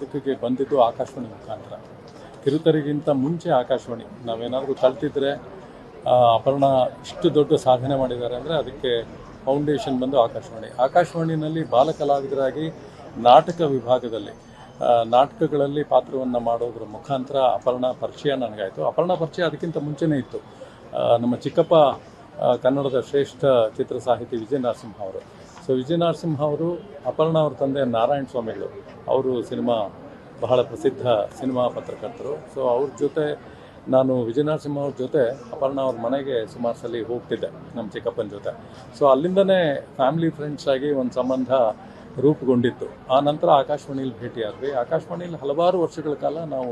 ಇದಕ್ಕೆ ಬಂದಿದ್ದು ಆಕಾಶವಾಣಿ ಮುಖಾಂತರ. ಕಿರುತೆರೆಗಿಂತ ಮುಂಚೆ ಆಕಾಶವಾಣಿ. ನಾವೇನಾದರೂ ಕಲ್ತಿದ್ರೆ ಅಪರ್ಣ ಇಷ್ಟು ದೊಡ್ಡ ಸಾಧನೆ ಮಾಡಿದ್ದಾರೆ ಅಂದರೆ ಅದಕ್ಕೆ ಫೌಂಡೇಶನ್ ಬಂದು ಆಕಾಶವಾಣಿ. ಆಕಾಶವಾಣಿನಲ್ಲಿ ಬಾಲ ಕಲಾವಿದರಾಗಿ ನಾಟಕ ವಿಭಾಗದಲ್ಲಿ ನಾಟಕಗಳಲ್ಲಿ ಪಾತ್ರವನ್ನು ಮಾಡೋದ್ರ ಮುಖಾಂತರ ಅಪರ್ಣ ಪರಿಚಯ ನನಗಾಯಿತು. ಅಪರ್ಣ ಪರಿಚಯ ಅದಕ್ಕಿಂತ ಮುಂಚೆನೇ ಇತ್ತು. ನಮ್ಮ ಚಿಕ್ಕಪ್ಪ ಕನ್ನಡದ ಶ್ರೇಷ್ಠ ಚಿತ್ರ ಸಾಹಿತಿ ವಿಜಯ ನರಸಿಂಹ ಅವರು. ಸೊ ವಿಜಯ ನರಸಿಂಹ ಅವರು ಅಪರ್ಣ ಅವ್ರ ತಂದೆ ನಾರಾಯಣ ಸ್ವಾಮಿಗಳು, ಅವರು ಬಹಳ ಪ್ರಸಿದ್ಧ ಸಿನಿಮಾ ಪತ್ರಕರ್ತರು. ಸೊ ಅವ್ರ ಜೊತೆ ನಾನು ವಿಜಯ ನರಸಿಂಹ ಅವ್ರ ಜೊತೆ ಅಪರ್ಣ ಅವ್ರ ಮನೆಗೆ ಸುಮಾರು ಸಲ ಹೋಗ್ತಿದ್ದೆ ನಮ್ಮ ಚಿಕ್ಕಪ್ಪನ ಜೊತೆ. ಸೊ ಅಲ್ಲಿಂದನೇ ಫ್ಯಾಮಿಲಿ ಫ್ರೆಂಡ್ಸ್ ಆಗಿ ಒಂದು ಸಂಬಂಧ ರೂಪುಗೊಂಡಿತ್ತು. ಆ ನಂತರ ಆಕಾಶವಾಣಿಯಲ್ಲಿ ಭೇಟಿಯಾದ್ವಿ. ಆಕಾಶವಾಣಿಯಲ್ಲಿ ಹಲವಾರು ವರ್ಷಗಳ ಕಾಲ ನಾವು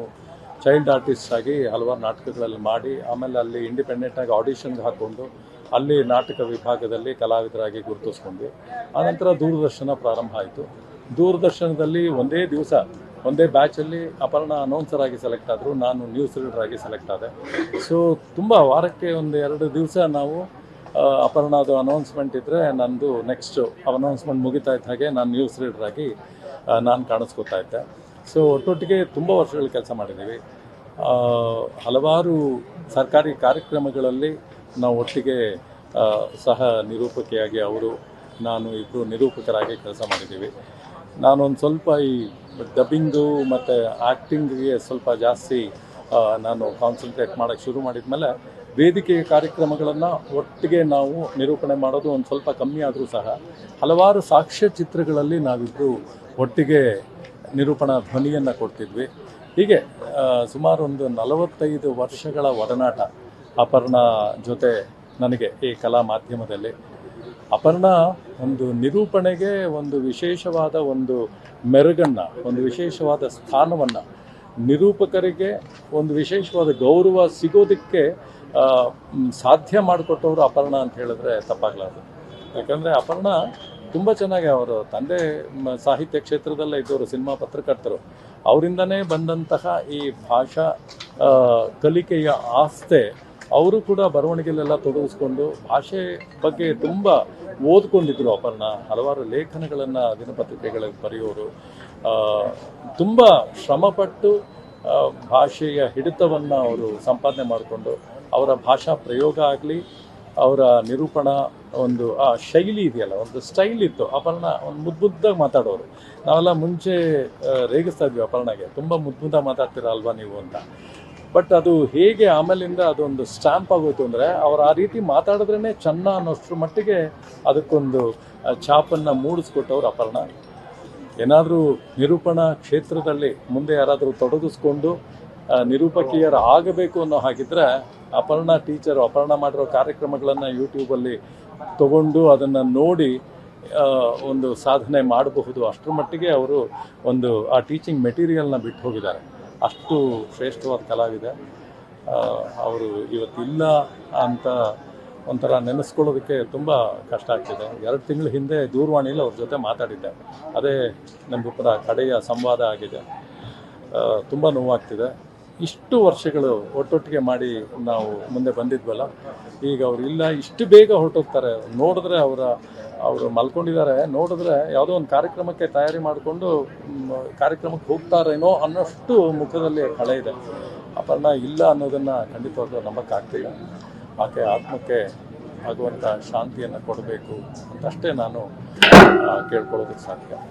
ಚೈಲ್ಡ್ ಆರ್ಟಿಸ್ಟ್ ಆಗಿ ಹಲವಾರು ನಾಟಕಗಳಲ್ಲಿ ಮಾಡಿ, ಆಮೇಲೆ ಅಲ್ಲಿ ಇಂಡಿಪೆಂಡೆಂಟಾಗಿ ಆಡಿಷನ್ಗೆ ಹಾಕ್ಕೊಂಡು ಅಲ್ಲಿ ನಾಟಕ ವಿಭಾಗದಲ್ಲಿ ಕಲಾವಿದರಾಗಿ ಗುರುತಿಸ್ಕೊಂಡ್ವಿ. ಆನಂತರ ದೂರದರ್ಶನ ಪ್ರಾರಂಭ ಆಯಿತು. ದೂರದರ್ಶನದಲ್ಲಿ ಒಂದೇ ಬ್ಯಾಚಲ್ಲಿ ಅಪರ್ಣ ಅನೌನ್ಸರ್ ಆಗಿ ಸೆಲೆಕ್ಟ್ ಆದರು, ನಾನು ನ್ಯೂಸ್ ರೀಡರ್ ಆಗಿ ಸೆಲೆಕ್ಟ್ ಆದೆ. ಸೊ ತುಂಬ ವಾರಕ್ಕೆ 1-2 ದಿವಸ ನಾವು ಅಪರ್ಣದು ಅನೌನ್ಸ್ಮೆಂಟ್ ಇದ್ದರೆ ನಂದು ನೆಕ್ಸ್ಟು ಅನೌನ್ಸ್ಮೆಂಟ್ ಮುಗಿತಾ ಇದ್ದ ಹಾಗೆ ನಾನು ನ್ಯೂಸ್ ರೀಡರ್ ಆಗಿ ನಾನು ಕಾಣಿಸ್ಕೊತಾ ಇದ್ದೆ. ಸೊ ಒಟ್ಟೊಟ್ಟಿಗೆ ತುಂಬ ವರ್ಷಗಳು ಕೆಲಸ ಮಾಡಿದ್ದೀವಿ. ಹಲವಾರು ಸರ್ಕಾರಿ ಕಾರ್ಯಕ್ರಮಗಳಲ್ಲಿ ನಾವು ಒಟ್ಟಿಗೆ ಸಹ ನಿರೂಪಕಿಯಾಗಿ ನಾನು ಇಬ್ಬರು ನಿರೂಪಕರಾಗಿ ಕೆಲಸ ಮಾಡಿದ್ದೀವಿ. ನಾನೊಂದು ಸ್ವಲ್ಪ ಈ ಡಬ್ಬಿಂಗು ಮತ್ತು ಆ್ಯಕ್ಟಿಂಗಿಗೆ ಸ್ವಲ್ಪ ಜಾಸ್ತಿ ನಾನು ಕಾನ್ಸಂಟ್ರೇಟ್ ಮಾಡೋಕ್ಕೆ ಶುರು ಮಾಡಿದ ಮೇಲೆ ವೇದಿಕೆಯ ಕಾರ್ಯಕ್ರಮಗಳನ್ನು ಒಟ್ಟಿಗೆ ನಾವು ನಿರೂಪಣೆ ಮಾಡೋದು ಒಂದು ಸ್ವಲ್ಪ ಕಮ್ಮಿ ಆದರೂ ಸಹ ಹಲವಾರು ಸಾಕ್ಷ್ಯಚಿತ್ರಗಳಲ್ಲಿ ನಾವಿಬ್ಬರು ಒಟ್ಟಿಗೆ ನಿರೂಪಣಾ ಧ್ವನಿಯನ್ನು ಕೊಡ್ತಿದ್ವಿ. ಹೀಗೆ ಸುಮಾರು ಒಂದು 45 ವರ್ಷಗಳ ಒಡನಾಟ ಅಪರ್ಣ ಜೊತೆ ನನಗೆ ಈ ಕಲಾ ಮಾಧ್ಯಮದಲ್ಲಿ. ಅಪರ್ಣ ಒಂದು ನಿರೂಪಣೆಗೆ ಒಂದು ವಿಶೇಷವಾದ ಒಂದು ಮೆರುಗನ್ನು, ಒಂದು ವಿಶೇಷವಾದ ಸ್ಥಾನವನ್ನು, ನಿರೂಪಕರಿಗೆ ಒಂದು ವಿಶೇಷವಾದ ಗೌರವ ಸಿಗೋದಕ್ಕೆ ಸಾಧ್ಯ ಮಾಡಿಕೊಟ್ಟವರು ಅಪರ್ಣ ಅಂತ ಹೇಳಿದ್ರೆ ತಪ್ಪಾಗಲಾರದು. ಯಾಕಂದರೆ ಅಪರ್ಣ ತುಂಬ ಚೆನ್ನಾಗಿ ಅವರು ತಂದೆ ಸಾಹಿತ್ಯ ಕ್ಷೇತ್ರದಲ್ಲೇ ಇದ್ದವರು, ಸಿನಿಮಾ ಪತ್ರಕರ್ತರು. ಅವರಿಂದನೇ ಬಂದಂತಹ ಈ ಭಾಷಾ ಕಲಿಕೆಯ ಆಸ್ತೆ ಅವರು ಕೂಡ ಬರವಣಿಗೆಯಲ್ಲೆಲ್ಲ ತೊಡಗಿಸ್ಕೊಂಡು ಭಾಷೆ ಬಗ್ಗೆ ತುಂಬ ಓದ್ಕೊಂಡಿದ್ರು. ಅಪರ್ಣ ಹಲವಾರು ಲೇಖನಗಳನ್ನು ದಿನಪತ್ರಿಕೆಗಳಲ್ಲಿ ಬರೆಯೋರು. ತುಂಬ ಶ್ರಮಪಟ್ಟು ಭಾಷೆಯ ಹಿಡಿತವನ್ನು ಅವರು ಸಂಪಾದನೆ ಮಾಡಿಕೊಂಡು ಅವರ ಭಾಷಾ ಪ್ರಯೋಗ ಆಗಲಿ, ಅವರ ನಿರೂಪಣಾ ಒಂದು ಆ ಶೈಲಿ ಇದೆಯಲ್ಲ, ಒಂದು ಸ್ಟೈಲ್ ಇತ್ತು. ಅಪರ್ಣ ಒಂದು ಮುದ್ದಾಗಿ ಮಾತಾಡೋರು. ನಾವೆಲ್ಲ ಮುಂಚೆ ರೇಗಿಸ್ತಾ ಇದ್ವಿ ಅಪರ್ಣಗೆ, ತುಂಬ ಮುದ್ದಾಗಿ ಮಾತಾಡ್ತೀರಾ ಅಲ್ವಾ ನೀವು ಅಂತ. ಬಟ್ ಅದು ಹೇಗೆ ಆಮೇಲಿಂದ ಅದೊಂದು ಸ್ಟ್ಯಾಂಪ್ ಆಗೋಯ್ತು ಅಂದರೆ, ಅವ್ರು ಆ ರೀತಿ ಮಾತಾಡಿದ್ರೇ ಚೆನ್ನ ಅನ್ನೋಷ್ಟ್ರ ಮಟ್ಟಿಗೆ ಅದಕ್ಕೊಂದು ಛಾಪನ್ನು ಮೂಡಿಸ್ಕೊಟ್ಟವ್ರು ಅಪರ್ಣ. ಏನಾದರೂ ನಿರೂಪಣಾ ಕ್ಷೇತ್ರದಲ್ಲಿ ಮುಂದೆ ಯಾರಾದರೂ ತೊಡಗಿಸ್ಕೊಂಡು ನಿರೂಪಕಿಯರು ಆಗಬೇಕು ಅನ್ನೋ ಹಾಗಿದ್ರೆ ಅಪರ್ಣ ಟೀಚರು, ಅಪರ್ಣ ಮಾಡಿರೋ ಕಾರ್ಯಕ್ರಮಗಳನ್ನು ಯೂಟ್ಯೂಬಲ್ಲಿ ತಗೊಂಡು ಅದನ್ನು ನೋಡಿ ಒಂದು ಸಾಧನೆ ಮಾಡಬಹುದು. ಅಷ್ಟರ ಮಟ್ಟಿಗೆ ಅವರು ಒಂದು ಆ ಟೀಚಿಂಗ್ ಮೆಟೀರಿಯಲ್ನ ಬಿಟ್ಟು ಹೋಗಿದ್ದಾರೆ. ಅಷ್ಟು ಶ್ರೇಷ್ಠವಾದ ಕಲಾವಿದೆ. ಅವರು ಇವತ್ತಿಲ್ಲ ಅಂತ ಒಂಥರ ನೆನೆಸ್ಕೊಳ್ಳೋದಕ್ಕೆ ತುಂಬ ಕಷ್ಟ ಆಗ್ತಿದೆ. 2 ತಿಂಗಳ ಹಿಂದೆ ದೂರವಾಣಿಯಲ್ಲಿ ಅವ್ರ ಜೊತೆ ಮಾತಾಡಿದ್ದೆ. ಅದೇ ನಮ್ಮಿಬ್ಬರ ಕಡೆಯ ಸಂವಾದ ಆಗಿದೆ. ತುಂಬ ನೋವಾಗ್ತಿದೆ. ಇಷ್ಟು ವರ್ಷಗಳು ಒಟ್ಟೊಟ್ಟಿಗೆ ಮಾಡಿ ನಾವು ಮುಂದೆ ಬಂದಿದ್ವಲ್ಲ, ಈಗ ಅವರು ಇಲ್ಲ, ಇಷ್ಟು ಬೇಗ ಹೊರಟೋಗ್ತಾರೆ. ನೋಡಿದ್ರೆ ಅವರು ಮಲ್ಕೊಂಡಿದ್ದಾರೆ, ನೋಡಿದ್ರೆ ಯಾವುದೋ ಒಂದು ಕಾರ್ಯಕ್ರಮಕ್ಕೆ ತಯಾರಿ ಮಾಡಿಕೊಂಡು ಕಾರ್ಯಕ್ರಮಕ್ಕೆ ಹೋಗ್ತಾರೇನೋ ಅನ್ನೋಷ್ಟು ಮುಖದಲ್ಲಿ ಕಳೆ ಇದೆ. ಅಪರ್ಣ ಇಲ್ಲ ಅನ್ನೋದನ್ನು ಖಂಡಿತವಾಗ್ಲೂ ನಂಬಕ್ಕಾಗ್ತಿಲ್ಲ. ಆಕೆ ಆತ್ಮಕ್ಕೆ ಭಗವಂತ ಶಾಂತಿಯನ್ನು ಕೊಡಬೇಕು ಅಂತಷ್ಟೇ ನಾನು ಕೇಳ್ಕೊಳ್ಳೋದಕ್ಕೆ ಸಾಧ್ಯ.